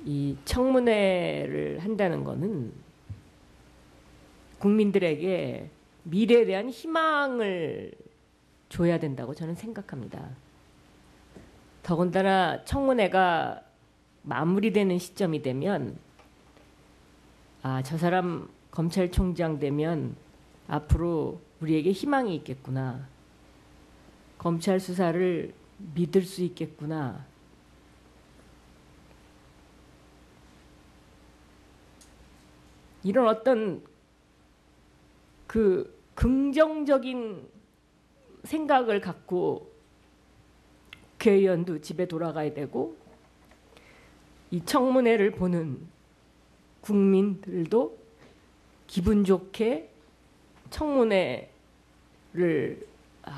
이 청문회를 한다는 거는 국민들에게 미래에 대한 희망을 줘야 된다고 저는 생각합니다. 더군다나 청문회가 마무리되는 시점이 되면 저 사람 검찰총장 되면 앞으로 우리에게 희망이 있겠구나. 검찰 수사를 믿을 수 있겠구나. 이런 어떤 그 긍정적인 생각을 갖고 국회의원도 집에 돌아가야 되고 이 청문회를 보는 국민들도 기분 좋게 청문회를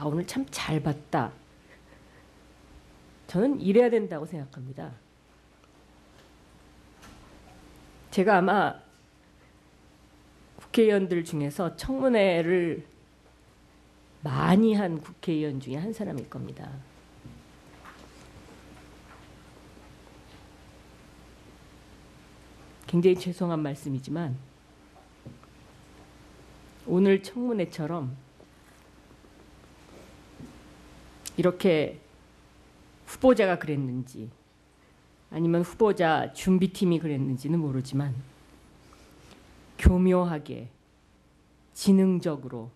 오늘 참 잘 봤다. 저는 이래야 된다고 생각합니다. 제가 아마 국회의원들 중에서 청문회를 많이 한 국회의원 중에 한 사람일 겁니다. 굉장히 죄송한 말씀이지만 오늘 청문회처럼 이렇게 후보자가 그랬는지 아니면 후보자 준비팀이 그랬는지는 모르지만 교묘하게 지능적으로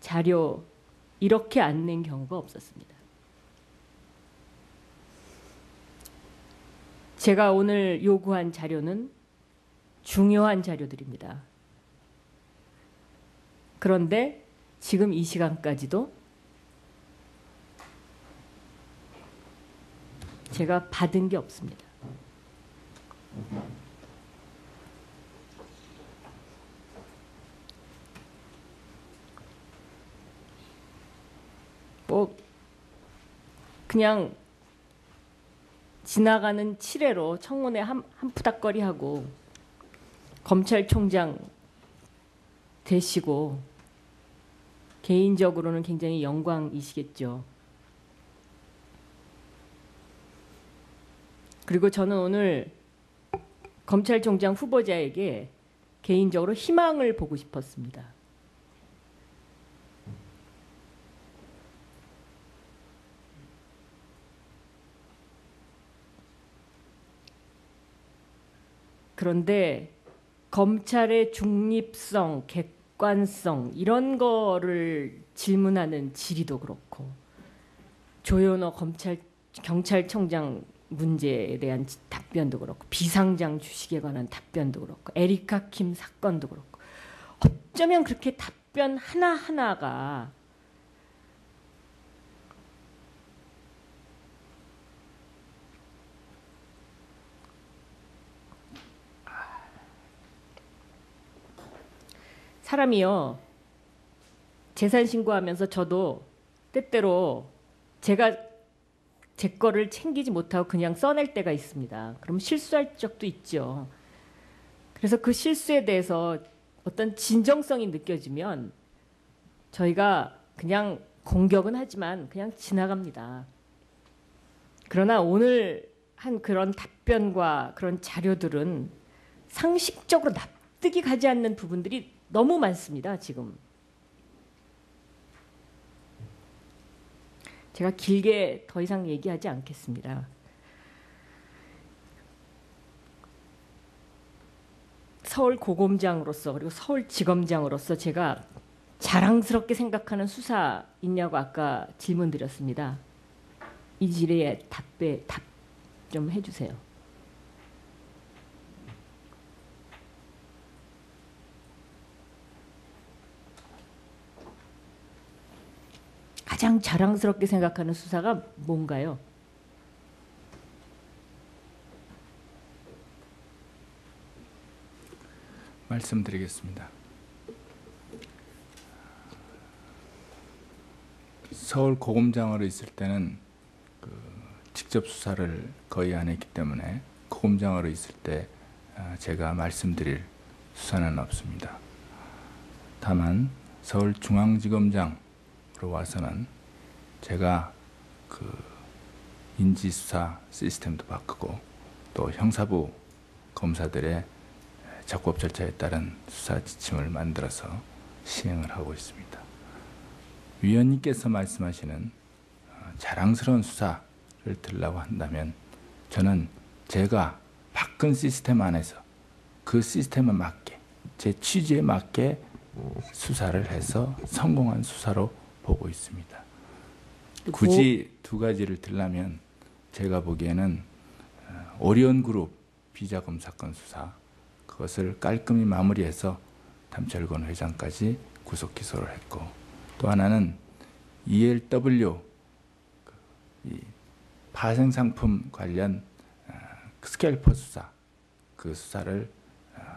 자료 이렇게 안 낸 경우가 없었습니다. 제가 오늘 요구한 자료는 중요한 자료들입니다. 그런데 지금 이 시간까지도 제가 받은 게 없습니다. 뭐 그냥 지나가는 칠해로 청문회 한 푸닥거리하고 검찰총장 되시고 개인적으로는 굉장히 영광이시겠죠. 그리고 저는 오늘 검찰총장 후보자에게 개인적으로 희망을 보고 싶었습니다. 그런데 검찰의 중립성, 객관성 이런 거를 질문하는 질의도 그렇고 조현호 경찰청장 문제에 대한 답변도 그렇고 비상장 주식에 관한 답변도 그렇고 에리카 킴 사건도 그렇고 어쩌면 그렇게 답변 하나하나가 사람이요 재산 신고하면서 저도 때때로 제가 제 거를 챙기지 못하고 그냥 써낼 때가 있습니다. 그럼 실수할 적도 있죠. 그래서 그 실수에 대해서 어떤 진정성이 느껴지면 저희가 그냥 공격은 하지만 그냥 지나갑니다. 그러나 오늘 한 그런 답변과 그런 자료들은 상식적으로 납득이 가지 않는 부분들이 너무 많습니다. 지금. 제가 길게 더 이상 얘기하지 않겠습니다. 서울고검장으로서 그리고 서울지검장으로서 제가 자랑스럽게 생각하는 수사 있냐고 아까 질문 드렸습니다. 이 질의에 답 좀 해주세요. 가장 자랑스럽게 생각하는 수사가 뭔가요? 말씀드리겠습니다. 서울고검장으로 있을 때는 직접 수사를 거의 안 했기 때문에 고검장으로 있을 때 제가 말씀드릴 수사는 없습니다. 다만 서울중앙지검장으로 와서는 제가 인지수사 시스템도 바꾸고 또 형사부 검사들의 적법 절차에 따른 수사 지침을 만들어서 시행을 하고 있습니다. 위원님께서 말씀하시는 자랑스러운 수사를 들으려고 한다면 저는 제가 바꾼 시스템 안에서 그 시스템에 맞게 제 취지에 맞게 수사를 해서 성공한 수사로 보고 있습니다. 굳이 두 가지를 들라면 제가 보기에는 오리온 그룹 비자금 사건 수사 그것을 깔끔히 마무리해서 담철건 회장까지 구속 기소를 했고 또 하나는 ELW 이 파생상품 관련 스캘퍼 수사 그 수사를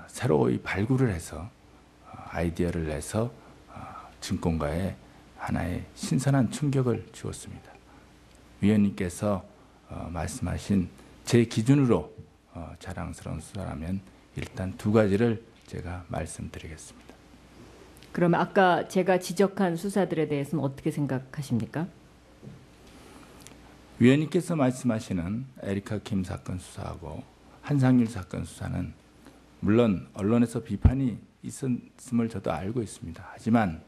새로이 발굴을 해서 아이디어를 내서 증권가에 하나의 신선한 충격을 주었습니다. 위원님께서 말씀하신 제 기준으로 자랑스러운 수사라면 일단 두 가지를 제가 말씀드리겠습니다. 그럼 아까 제가 지적한 수사들에 대해서는 어떻게 생각하십니까? 위원님께서 말씀하시는 에리카 킴 사건 수사하고 한상률 사건 수사는 물론 언론에서 비판이 있었음을 저도 알고 있습니다. 하지만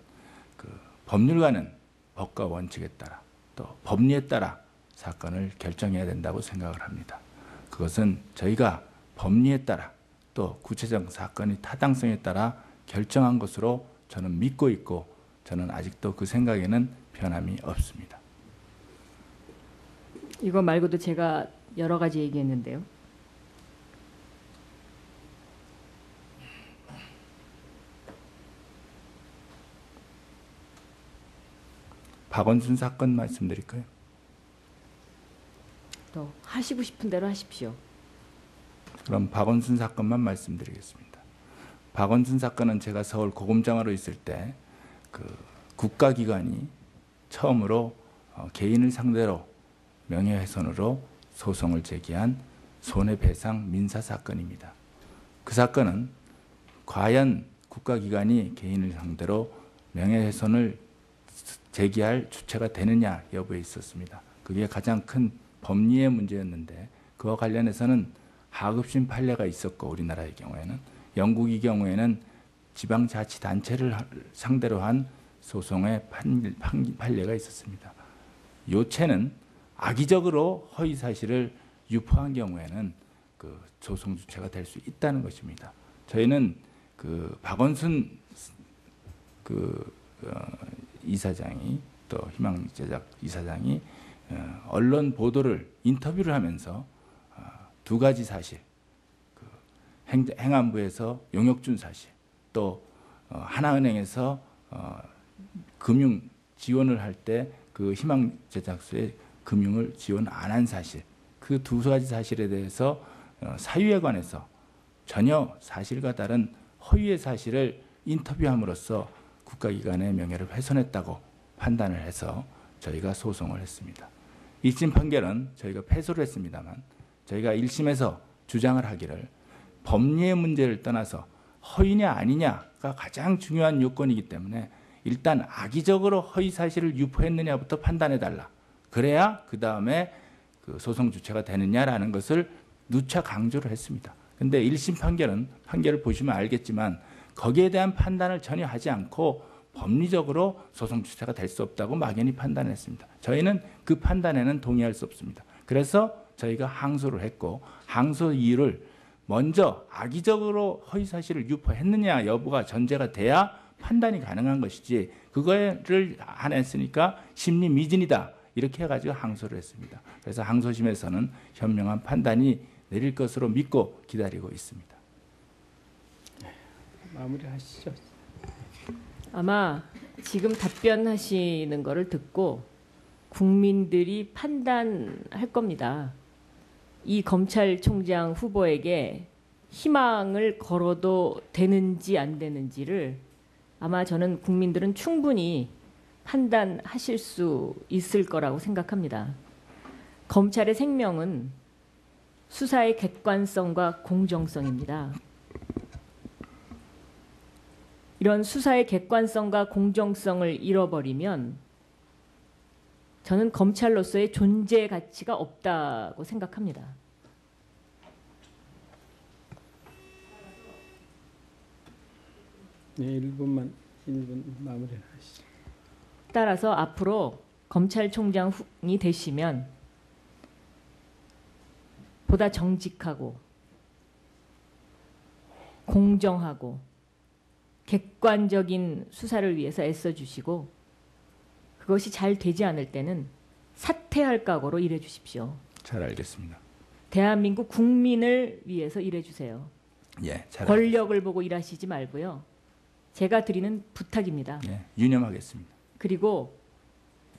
그 법률가는 법과 원칙에 따라 또 법리에 따라 사건을 결정해야 된다고 생각을 합니다. 그것은 저희가 법리에 따라 또 구체적 사건의 타당성에 따라 결정한 것으로 저는 믿고 있고 저는 아직도 그 생각에는 변함이 없습니다. 이거 말고도 제가 여러 가지 얘기했는데요. 박원순 사건 말씀드릴까요? 또 하시고 싶은 대로 하십시오. 그럼 박원순 사건만 말씀드리겠습니다. 박원순 사건은 제가 서울 고검장으로 있을 때 그 국가기관이 처음으로 개인을 상대로 명예훼손으로 소송을 제기한 손해배상 민사사건입니다. 그 사건은 과연 국가기관이 개인을 상대로 명예훼손을 제기할 주체가 되느냐 여부에 있었습니다. 그게 가장 큰 법리의 문제였는데 그와 관련해서는 하급심 판례가 있었고 우리나라의 경우에는 영국의 경우에는 지방자치단체를 상대로 한 소송의 판례가 있었습니다. 요체는 악의적으로 허위 사실을 유포한 경우에는 그 소송 주체가 될 수 있다는 것입니다. 저희는 그 박원순 이사장이 또 희망제작 이사장이 언론 보도를 인터뷰를 하면서 두 가지 사실, 그 행안부에서 용역 준 사실, 또 하나은행에서 금융 지원을 할 때 그 희망제작소에 금융을 지원 안 한 사실, 그 두 가지 사실에 대해서 사유에 관해서 전혀 사실과 다른 허위의 사실을 인터뷰함으로써 국가기관의 명예를 훼손했다고 판단을 해서 저희가 소송을 했습니다. 1심 판결은 저희가 패소를 했습니다만 저희가 1심에서 주장을 하기를 법리의 문제를 떠나서 허위냐 아니냐가 가장 중요한 요건이기 때문에 일단 악의적으로 허위 사실을 유포했느냐부터 판단해달라. 그래야 그 다음에 그 소송 주체가 되느냐라는 것을 누차 강조를 했습니다. 그런데 1심 판결을 보시면 알겠지만 거기에 대한 판단을 전혀 하지 않고 법리적으로 소송 주체가 될 수 없다고 막연히 판단했습니다. 저희는 그 판단에는 동의할 수 없습니다. 그래서 저희가 항소를 했고 항소 이유를 먼저 악의적으로 허위 사실을 유포했느냐 여부가 전제가 돼야 판단이 가능한 것이지 그거를 안 했으니까 심리 미진이다 이렇게 해가지고 항소를 했습니다. 그래서 항소심에서는 현명한 판단이 내릴 것으로 믿고 기다리고 있습니다. 마무리하시죠. 아마 지금 답변하시는 거를 듣고 국민들이 판단할 겁니다. 이 검찰총장 후보에게 희망을 걸어도 되는지 안 되는지를 아마 저는 국민들은 충분히 판단하실 수 있을 거라고 생각합니다. 검찰의 생명은 수사의 객관성과 공정성입니다. 이런 수사의 객관성과 공정성을 잃어버리면 저는 검찰로서의 존재 가치가 없다고 생각합니다. 네, 1분 마무리를 하시죠. 따라서 앞으로 검찰총장이 되시면 보다 정직하고 공정하고 객관적인 수사를 위해서 애써주시고 그것이 잘 되지 않을 때는 사퇴할 각오로 일해 주십시오. 잘 알겠습니다. 대한민국 국민을 위해서 일해 주세요. 예, 잘 권력을 보고 일하시지 말고요. 제가 드리는 부탁입니다. 예, 유념하겠습니다. 그리고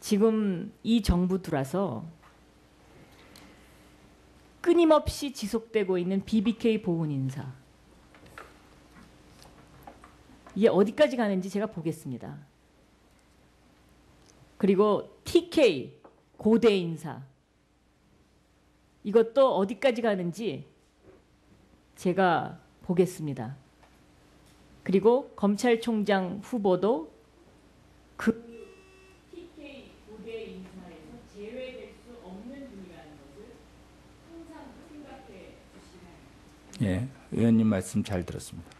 지금 이 정부 들어서 끊임없이 지속되고 있는 BBK 보훈 인사 이게 어디까지 가는지 제가 보겠습니다. 그리고 TK 고대 인사 이것도 어디까지 가는지 제가 보겠습니다. 그리고 검찰총장 후보도 그 TK 고대 인사에서 제외될 수 없는 분이라는 것을 항상 생각해 주시기 바랍니다. 예, 의원님 말씀 잘 들었습니다.